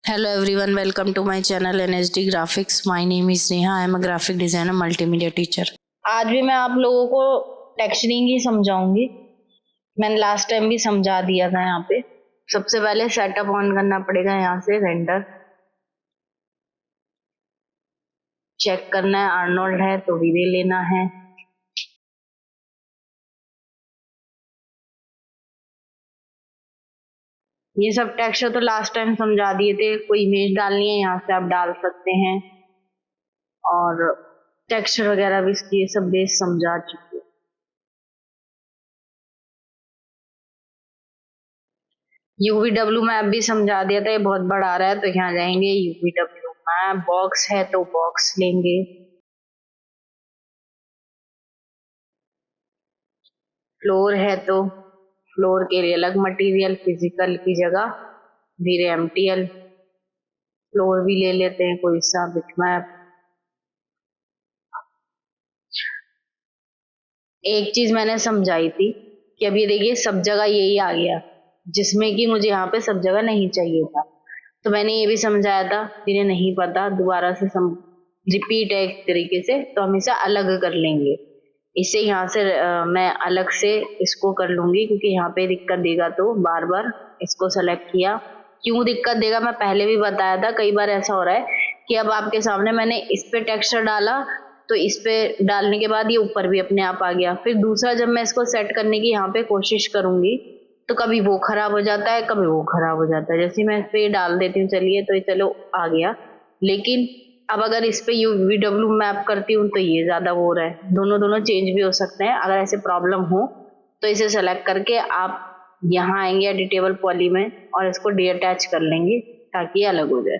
Hello everyone, welcome to my channel NSD Graphics. My name is Neha. I am a graphic designer, multimedia teacher. आज भी मैं आप लोगों को texturing ही समझाऊंगी। मैंने लास्ट टाइम भी समझा दिया था। यहाँ पे सबसे पहले सेटअप ऑन करना पड़ेगा। यहाँ से रेंडर चेक करना है, आर्नोल्ड है तो वीरे लेना है। ये सब टेक्सचर तो लास्ट टाइम समझा दिए थे। कोई इमेज डालनी है यहाँ से आप डाल सकते हैं, और टेक्सचर वगैरह भी ये सब बेस समझा चुकी है। यूवीडब्ल्यू मैप भी समझा दिया था। ये बहुत बड़ा आ रहा है तो यहाँ जाएंगे यूवीडब्ल्यू मैप। बॉक्स है तो बॉक्स लेंगे। फ्लोर है तो फ्लोर के लिए अलग मटेरियल, फिजिकल की जगह वीरे एमटीएल। फ्लोर भी ले लेते हैं कोई सा बिटमैप। एक चीज मैंने समझाई थी कि अभी देखिए सब जगह यही आ गया, जिसमें कि मुझे यहाँ पे सब जगह नहीं चाहिए था। तो मैंने ये भी समझाया था, जिन्हें नहीं पता दोबारा से रिपीट है एक तरीके से, तो हम इसे अलग कर लेंगे। इसे यहाँ से मैं अलग से इसको कर लूंगी, क्योंकि यहाँ पे दिक्कत देगा तो बार बार इसको सेलेक्ट किया। क्यों दिक्कत देगा मैं पहले भी बताया था। कई बार ऐसा हो रहा है कि अब आपके सामने मैंने इस पे टेक्सचर डाला, तो इस पे डालने के बाद ये ऊपर भी अपने आप आ गया। फिर दूसरा जब मैं इसको सेट करने की यहाँ पे कोशिश करूंगी तो कभी वो खराब हो जाता है, कभी वो खराब हो जाता है। जैसे मैं इस पे डाल देती हूँ, चलिए तो ये चलो आ गया, लेकिन अब अगर इस पे यूवीडब्ल्यू मैप करती हूँ तो ये ज्यादा वो हो रहा है। दोनों चेंज भी हो सकते हैं। अगर ऐसे प्रॉब्लम हो तो इसे सेलेक्ट करके आप यहाँ आएंगे एडिटेबल पॉली में और इसको डीअटैच कर लेंगे ताकि ये अलग हो जाए।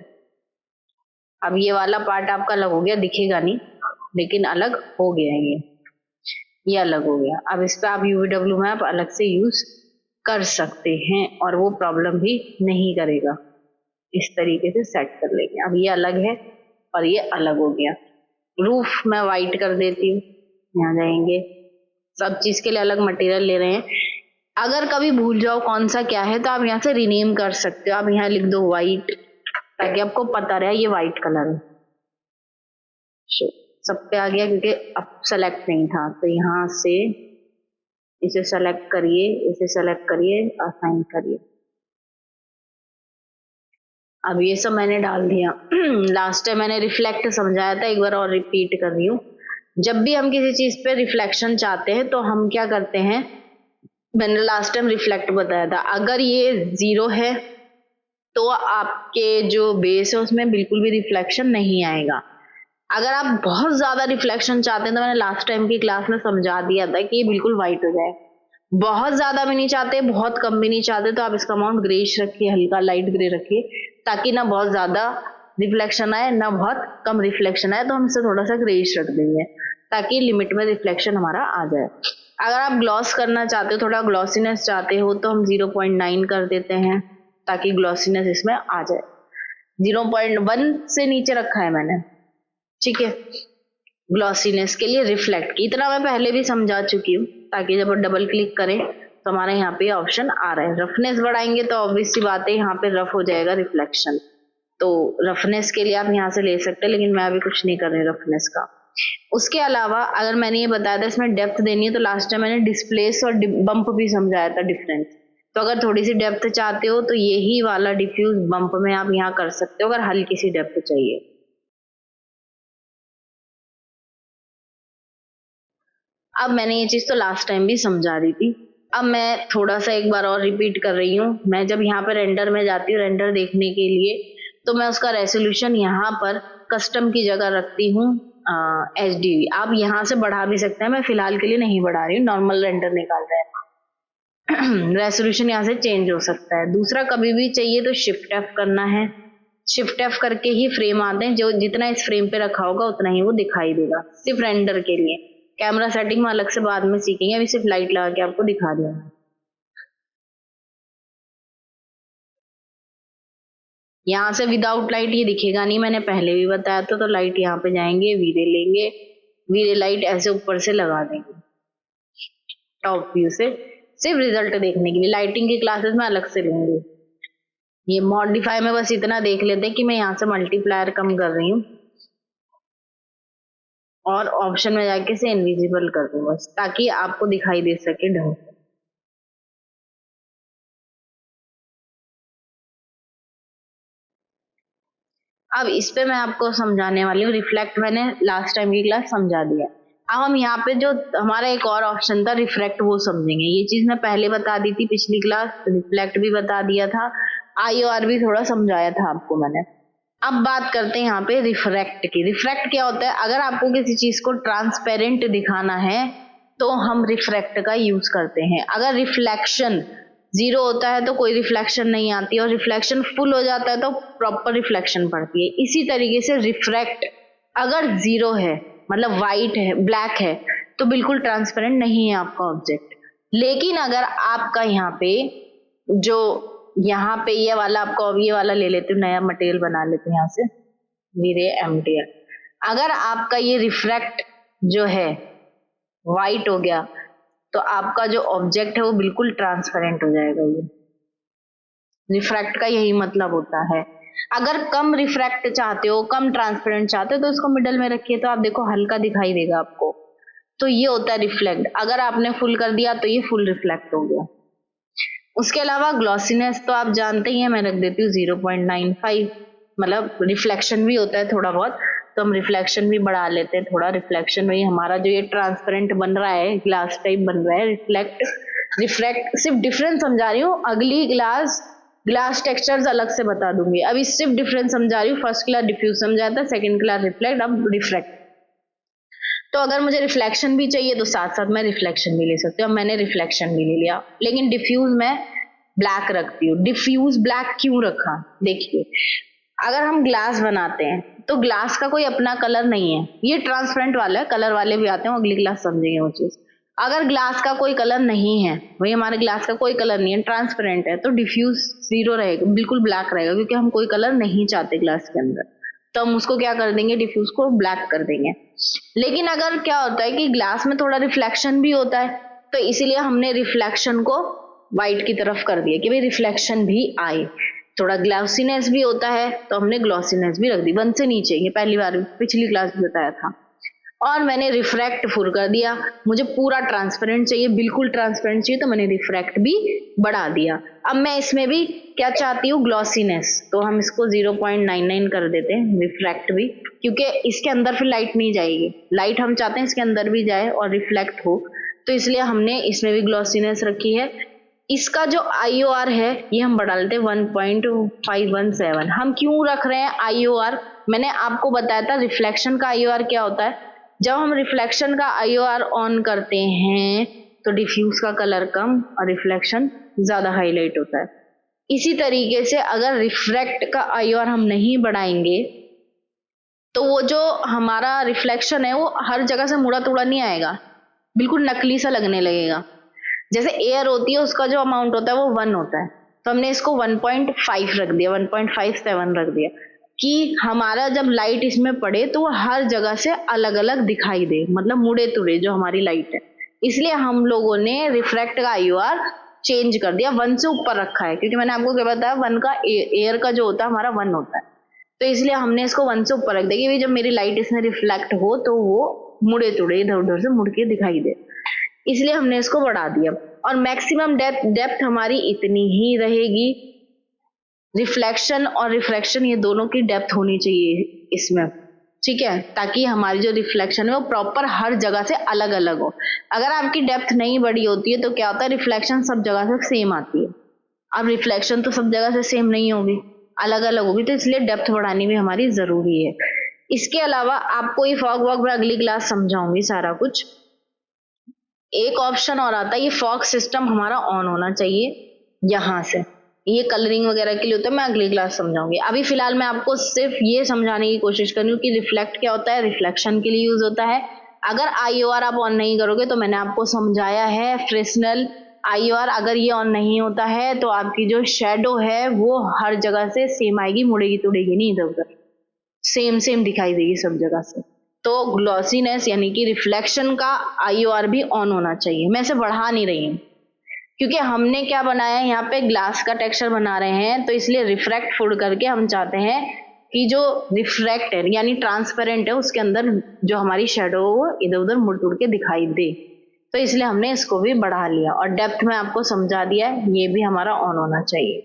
अब ये वाला पार्ट आपका अलग हो गया, दिखेगा नहीं लेकिन अलग हो गया। ये अलग हो गया। अब इस पे आप यूवीडब्ल्यू मैप अलग से यूज कर सकते हैं और वो प्रॉब्लम भी नहीं करेगा। इस तरीके से सेट कर लेंगे। अब ये अलग है और ये अलग हो गया। रूफ मैं वाइट कर देती हूँ। यहाँ जाएंगे, सब चीज के लिए अलग मटेरियल ले रहे हैं। अगर कभी भूल जाओ कौन सा क्या है तो आप यहाँ से रिनेम कर सकते हो। आप यहाँ लिख दो वाइट, ताकि आपको पता रहे ये वाइट कलर है। सब पे आ गया क्योंकि अब सेलेक्ट नहीं था। तो यहाँ से इसे सेलेक्ट करिए, इसे सेलेक्ट करिए, असाइन करिए। अब ये सब मैंने डाल दिया। लास्ट टाइम मैंने रिफ्लेक्ट समझाया था, एक बार और रिपीट कर रही हूँ। जब भी हम किसी चीज पे रिफ्लेक्शन चाहते हैं तो हम क्या करते हैं, मैंने लास्ट टाइम रिफ्लेक्ट बताया था। अगर ये 0 है तो आपके जो बेस है उसमें बिल्कुल भी रिफ्लेक्शन नहीं आएगा। अगर आप बहुत ज्यादा रिफ्लेक्शन चाहते हैं तो मैंने लास्ट टाइम की क्लास में समझा दिया था कि ये बिल्कुल व्हाइट हो जाए। बहुत ज्यादा भी नहीं चाहते, बहुत कम भी नहीं चाहते, तो आप इसका अमाउंट ग्रेइश रखिए, हल्का लाइट ग्रे रखिए, ताकि ना बहुत ज्यादा रिफ्लेक्शन आए ना बहुत कम रिफ्लेक्शन आए। तो हम इसे थोड़ा सा ग्रेइश रख देंगे ताकि लिमिट में रिफ्लेक्शन हमारा आ जाए। अगर आप ग्लॉस करना चाहते हो, थोड़ा ग्लॉसीनेस चाहते हो, तो हम 0.9 कर देते हैं ताकि ग्लॉसीनेस इसमें आ जाए। 0.1 से नीचे रखा है मैंने, ठीक है। ग्लॉसीनेस के लिए रिफ्लेक्ट की इतना मैं पहले भी समझा चुकी हूँ, ताकि जब डबल क्लिक करें तो हमारे यहाँ पे ऑप्शन आ रहा है। रफनेस बढ़ाएंगे तो ऑब्वियस सी बात है यहाँ पे रफ हो जाएगा रिफ्लेक्शन। तो रफनेस के लिए आप यहाँ से ले सकते हैं, लेकिन मैं अभी कुछ नहीं कर रही रफनेस का। उसके अलावा अगर मैंने ये बताया था इसमें डेप्थ देनी है, तो लास्ट टाइम मैंने डिस्प्लेस और बम्प भी समझाया था डिफरेंस। तो अगर थोड़ी सी डेप्थ चाहते हो तो यही वाला डिफ्यूज बम्प में आप यहाँ कर सकते हो, अगर हल्की सी डेप्थ चाहिए। अब मैंने ये चीज तो लास्ट टाइम भी समझा दी थी। अब मैं थोड़ा सा एक बार और रिपीट कर रही हूँ। मैं जब यहाँ पे रेंडर में जाती हूँ रेंडर देखने के लिए, तो मैं उसका रेजोल्यूशन यहाँ पर कस्टम की जगह रखती हूँ HD। आप यहाँ से बढ़ा भी सकते हैं, मैं फिलहाल के लिए नहीं बढ़ा रही हूँ, नॉर्मल रेंडर निकाल रहे हैं। रेजोल्यूशन यहाँ से चेंज हो सकता है। दूसरा, कभी भी चाहिए तो शिफ्ट F करना है। शिफ्ट F करके ही फ्रेम आते हैं, जो जितना इस फ्रेम पे रखा होगा उतना ही वो दिखाई देगा, सिर्फ रेंडर के लिए। कैमरा सेटिंग में अलग से बाद में सीखेंगे, अभी सिर्फ लाइट लगा के आपको दिखा दिया। यहाँ से विदाउट लाइट ये दिखेगा नहीं, मैंने पहले भी बताया था। तो लाइट यहाँ पे जाएंगे, वीरे लेंगे, वीरे लाइट ऐसे ऊपर से लगा देंगे टॉप व्यू से, सिर्फ रिजल्ट देखने के लिए। लाइटिंग की क्लासेस में अलग से लूंगी। ये मॉडिफाई में बस इतना देख लेते हैं कि मैं यहाँ से मल्टीप्लायर कम कर रही हूँ और ऑप्शन में जाके से इनविजिबल कर दूँ बस, ताकि आपको दिखाई दे सके ढंग से। अब इस पे मैं आपको समझाने वाली हूँ। रिफ्लेक्ट मैंने लास्ट टाइम की क्लास समझा दिया। अब हम यहाँ पे जो हमारा एक और ऑप्शन था रिफ्रेक्ट, वो समझेंगे। ये चीज मैं पहले बता दी थी पिछली क्लास, रिफ्लेक्ट भी बता दिया था, IOR भी थोड़ा समझाया था आपको मैंने। अब बात करते हैं यहाँ पे रिफ्रैक्ट की। रिफ्रैक्ट क्या होता है? अगर आपको किसी चीज को ट्रांसपेरेंट दिखाना है तो हम रिफ्रैक्ट का यूज करते हैं। अगर रिफ्लेक्शन 0 होता है तो कोई रिफ्लेक्शन नहीं आती, और रिफ्लेक्शन फुल हो जाता है तो प्रॉपर रिफ्लेक्शन पड़ती है। इसी तरीके से रिफ्रैक्ट अगर 0 है, मतलब व्हाइट है, ब्लैक है, तो बिल्कुल ट्रांसपेरेंट नहीं है आपका ऑब्जेक्ट। लेकिन अगर आपका यहाँ पे जो यहाँ पे ये वाला, आपको ये वाला ले लेते हैं, नया मटेरियल बना लेते हैं यहाँ से, वीरे MTL। अगर आपका ये रिफ्रैक्ट जो है व्हाइट हो गया तो आपका जो ऑब्जेक्ट है वो बिल्कुल ट्रांसपेरेंट हो जाएगा। ये रिफ्रैक्ट का यही मतलब होता है। अगर कम रिफ्रैक्ट चाहते हो, कम ट्रांसपेरेंट चाहते हो, तो इसको मिडल में रखिए तो आप देखो हल्का दिखाई देगा आपको, तो ये होता है रिफ्लेक्ट। अगर आपने फुल कर दिया तो ये फुल रिफ्लेक्ट हो गया। उसके अलावा ग्लॉसीनेस तो आप जानते ही हैं, मैं रख देती हूँ 0.95, मतलब रिफ्लेक्शन भी होता है थोड़ा बहुत, तो हम रिफ्लेक्शन भी बढ़ा लेते हैं थोड़ा। रिफ्लेक्शन में हमारा जो ये ट्रांसपेरेंट बन रहा है, ग्लास टाइप बन रहा है, रिफ्लेक्ट सिर्फ डिफरेंस समझा रही हूँ। अगली ग्लास टेक्सचर्स अलग से बता दूंगी, अभी सिर्फ डिफरेंस समझा रही हूँ। फर्स्ट क्लास डिफ्यूज समझाया था, सेकंड क्लास रिफ्लेक्ट, अब रिफ्रैक्ट। तो अगर मुझे रिफ्लेक्शन भी चाहिए तो साथ साथ मैं रिफ्लेक्शन भी ले सकती हूँ। मैंने रिफ्लेक्शन भी ले लिया, लेकिन डिफ्यूज मैं ब्लैक रखती हूँ। डिफ्यूज ब्लैक क्यों रखा? देखिए, अगर हम ग्लास बनाते हैं तो ग्लास का कोई अपना कलर नहीं है, ये ट्रांसपेरेंट वाला है, कलर वाले भी आते हैं, अगली क्लास समझेंगे वो चीज। अगर ग्लास का कोई कलर नहीं है, वही हमारे ग्लास का कोई कलर नहीं है, ट्रांसपेरेंट है, तो डिफ्यूज 0 रहेगा, बिल्कुल ब्लैक रहेगा, क्योंकि हम कोई कलर नहीं चाहते ग्लास के अंदर, तो हम उसको क्या कर देंगे, डिफ्यूज को ब्लैक कर देंगे। लेकिन अगर क्या होता है कि ग्लास में थोड़ा रिफ्लेक्शन भी होता है, तो इसीलिए हमने रिफ्लेक्शन को व्हाइट की तरफ कर दिया कि भाई रिफ्लेक्शन भी आए। थोड़ा ग्लॉसीनेस भी होता है तो हमने ग्लॉसीनेस भी रख दी 1 से नीचे, ये पहली बार पिछली क्लास में बताया था। और मैंने रिफ्रैक्ट फुल कर दिया। मुझे पूरा ट्रांसपेरेंट चाहिए, बिल्कुल ट्रांसपेरेंट चाहिए, तो मैंने रिफ्रैक्ट भी बढ़ा दिया। अब मैं इसमें भी क्या चाहती हूँ, ग्लॉसीनेस, तो हम इसको 0.99 कर देते हैं रिफ्रैक्ट भी, क्योंकि इसके अंदर फिर लाइट नहीं जाएगी। लाइट हम चाहते हैं इसके अंदर भी जाए और रिफ्लेक्ट हो, तो इसलिए हमने इसमें भी ग्लॉसीनेस रखी है। इसका जो IOR है ये हम बढ़ा लेते हैं 1.517। हम क्यों रख रहे हैं IOR? मैंने आपको बताया था रिफ्लेक्शन का IOR क्या होता है। जब हम रिफ्लेक्शन का IOR ऑन करते हैं तो डिफ्यूज का कलर कम और रिफ्लेक्शन ज्यादा हाईलाइट होता है। इसी तरीके से अगर रिफ्रैक्ट का IOR हम नहीं बढ़ाएंगे तो वो जो हमारा रिफ्लेक्शन है वो हर जगह से मुड़ा तुड़ा नहीं आएगा, बिल्कुल नकली सा लगने लगेगा। जैसे एयर होती है उसका जो अमाउंट होता है वो 1 होता है, तो हमने इसको 1.5 रख दिया, 1.57 रख दिया, कि हमारा जब लाइट इसमें पड़े तो वो हर जगह से अलग अलग दिखाई दे, मतलब मुड़े तुड़े जो हमारी लाइट है। इसलिए हम लोगों ने रिफ्रैक्ट का IOR चेंज कर दिया, 1 से ऊपर रखा है, क्योंकि मैंने आपको क्या बताया, 1 का एयर का जो होता है हमारा 1 होता है, तो इसलिए हमने इसको 1 से ऊपर रख दिया कि जब मेरी लाइट इसमें रिफ्लेक्ट हो तो वो मुड़े तुड़े इधर उधर से मुड़ के दिखाई दे, इसलिए हमने इसको बढ़ा दिया। और मैक्सिमम डेप्थ हमारी इतनी ही रहेगी। रिफ्लेक्शन और रिफ्रैक्शन ये दोनों की डेप्थ होनी चाहिए इसमें, ठीक है, ताकि हमारी जो रिफ्लेक्शन है वो प्रॉपर हर जगह से अलग अलग हो। अगर आपकी डेप्थ नहीं बड़ी होती है तो क्या होता है, रिफ्लेक्शन सब जगह से सेम आती है। अब रिफ्लेक्शन तो सब जगह से सेम नहीं होगी, अलग अलग होगी, तो इसलिए डेप्थ बढ़ानी भी हमारी जरूरी है। इसके अलावा आपको ये फॉग वॉग में अगली क्लास समझाऊंगी सारा कुछ। एक ऑप्शन और आता है, ये फॉग सिस्टम हमारा ऑन होना चाहिए यहाँ से, ये कलरिंग वगैरह के लिए होता है, मैं अगली क्लास समझाऊंगी। अभी फिलहाल मैं आपको सिर्फ ये समझाने की कोशिश कर रही हूँ कि रिफ्लेक्ट क्या होता है, रिफ्लेक्शन के लिए यूज होता है। अगर IOR आप ऑन नहीं करोगे तो मैंने आपको समझाया है, फ्रेस्नेल IOR अगर ये ऑन नहीं होता है तो आपकी जो शेडो है वो हर जगह से सेम आएगी, मुड़ेगी तुड़ेगी नहीं, इधर उधर सेम दिखाई देगी सब जगह से। तो ग्लॉसीनेस यानी कि रिफ्लेक्शन का IOR भी ऑन होना चाहिए, मैं इसे बढ़ा नहीं रही हूँ, क्योंकि हमने क्या बनाया है, यहाँ पे ग्लास का टेक्सचर बना रहे हैं, तो इसलिए रिफ्रैक्ट फुड करके हम चाहते हैं कि जो रिफ्रैक्ट है यानी ट्रांसपेरेंट है उसके अंदर जो हमारी शेडो वो इधर उधर मुड़ मुड़ के दिखाई दे। तो इसलिए हमने इसको भी बढ़ा लिया और डेप्थ में आपको समझा दिया है, ये भी हमारा ऑन होना चाहिए,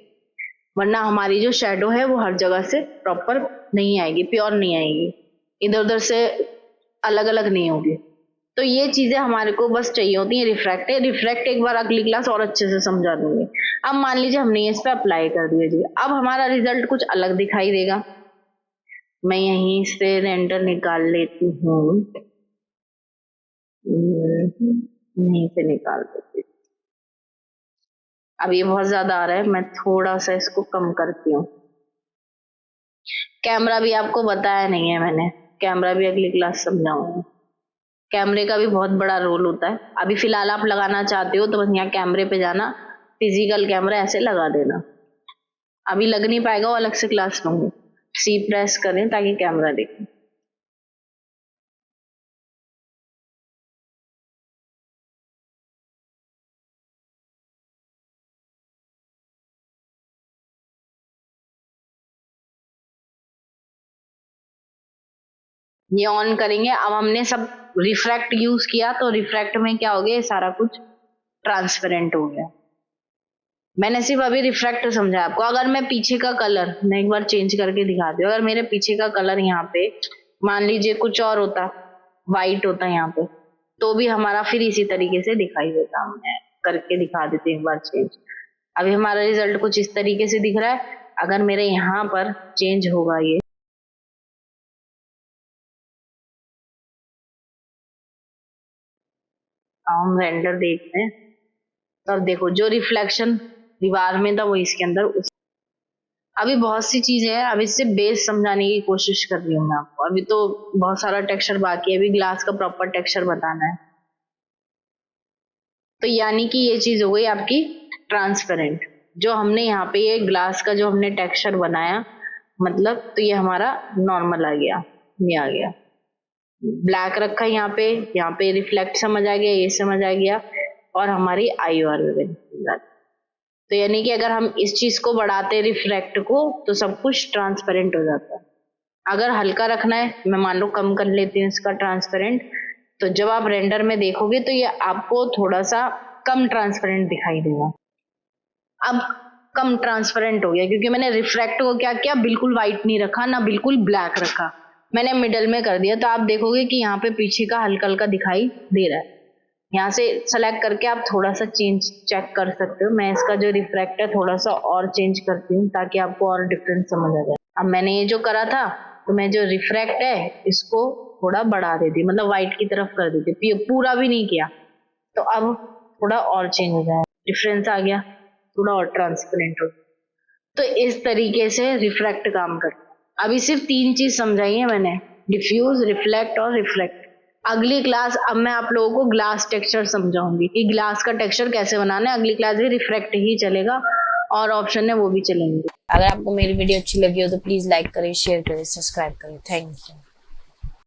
वरना हमारी जो शेडो है वो हर जगह से प्रॉपर नहीं आएगी, प्योर नहीं आएगी, इधर उधर से अलग अलग नहीं होगी। तो ये चीजें हमारे को बस चाहिए होती है। रिफ्रैक्ट है, रिफ्रैक्ट एक बार अगली क्लास और अच्छे से समझा दूंगी। अब मान लीजिए हमने इस पे अप्लाई कर दिया जी, अब हमारा रिजल्ट कुछ अलग दिखाई देगा। मैं यहीं से रेंडर निकाल लेती हूँ, यहीं से निकाल देती हूँ। अब ये बहुत ज्यादा आ रहा है, मैं थोड़ा सा इसको कम करती हूँ। कैमरा भी आपको बताया नहीं है मैंने, कैमरा भी अगली क्लास समझाऊंगी। कैमरे का भी बहुत बड़ा रोल होता है। अभी फिलहाल आप लगाना चाहते हो तो बस यहाँ कैमरे पे जाना, फिजिकल कैमरा ऐसे लगा देना। अभी लग नहीं पाएगा, वो अलग से क्लास लूंगी। सी प्रेस करें ताकि कैमरा दिखे। ये ऑन करेंगे। अब हमने सब रिफ्रैक्ट यूज किया तो रिफ्रैक्ट में क्या हो गया, सारा कुछ ट्रांसपेरेंट हो गया। मैंने सिर्फ अभी रिफ्रैक्ट समझा आपको। अगर मैं पीछे का कलर, मैं एक बार चेंज करके दिखाती हूँ। अगर मेरे पीछे का कलर यहाँ पे मान लीजिए कुछ और होता, वाइट होता यहाँ पे, तो भी हमारा फिर इसी तरीके से दिखाई देता। मैं करके दिखा देती हूँ एक बार चेंज। अभी हमारा रिजल्ट कुछ इस तरीके से दिख रहा है। अगर मेरे यहाँ पर चेंज होगा ये, हम रेंडर देखते हैं, तो अब देखो जो रिफ्लेक्शन दीवार में था वो इसके अंदर अभी बहुत सी चीजें हैं। अब इससे बेस समझाने की कोशिश कर रही हूँ मैं आपको। अभी तो बहुत सारा टेक्सचर बाकी है, अभी ग्लास का प्रॉपर टेक्सचर बताना है। तो यानी कि ये चीज हो गई आपकी ट्रांसपेरेंट। जो हमने यहाँ पे ये ग्लास का जो हमने टेक्सचर बनाया, मतलब तो ये हमारा नॉर्मल आ गया, ये आ गया। ब्लैक रखा यहाँ पे रिफ्लेक्ट समझ आ गया, ये समझ आ गया, और हमारी आई और तो यानी कि अगर हम इस चीज को बढ़ाते रिफ्रैक्ट को तो सब कुछ ट्रांसपेरेंट हो जाता है। अगर हल्का रखना है, मैं मान लो कम कर लेती हूँ इसका ट्रांसपेरेंट, तो जब आप रेंडर में देखोगे तो ये आपको थोड़ा सा कम ट्रांसपेरेंट दिखाई देगा। अब कम ट्रांसपेरेंट हो गया क्योंकि मैंने रिफ्रैक्ट को क्या किया, बिल्कुल व्हाइट नहीं रखा ना बिल्कुल ब्लैक रखा, मैंने मिडल में कर दिया। तो आप देखोगे कि यहाँ पे पीछे का हल्का हल्का दिखाई दे रहा है। यहाँ से सेलेक्ट करके आप थोड़ा सा चेंज चेक कर सकते हो। मैं इसका जो रिफ्रैक्ट है थोड़ा सा और चेंज करती हूँ ताकि आपको और डिफरेंस समझ आ जाए। अब मैंने ये जो करा था, तो मैं जो रिफ्रैक्ट है इसको थोड़ा बढ़ा देती, मतलब व्हाइट की तरफ कर देती, पूरा भी नहीं किया। तो अब थोड़ा और चेंज हो जाए, डिफरेंस आ गया, थोड़ा और ट्रांसपेरेंट हो। तो इस तरीके से रिफ्रैक्ट काम करता है। अभी सिर्फ 3 चीज समझाई है मैंने, डिफ्यूज, रिफ्लेक्ट और रिफ्रैक्ट। अगली क्लास अब मैं आप लोगों को ग्लास टेक्सचर समझाऊंगी कि ग्लास का टेक्सचर कैसे बनाना है। अगली क्लास भी रिफ्रैक्ट ही चलेगा और ऑप्शन है वो भी चलेंगे। अगर आपको मेरी वीडियो अच्छी लगी हो तो प्लीज लाइक करें, शेयर करें, सब्सक्राइब करें। Thank you.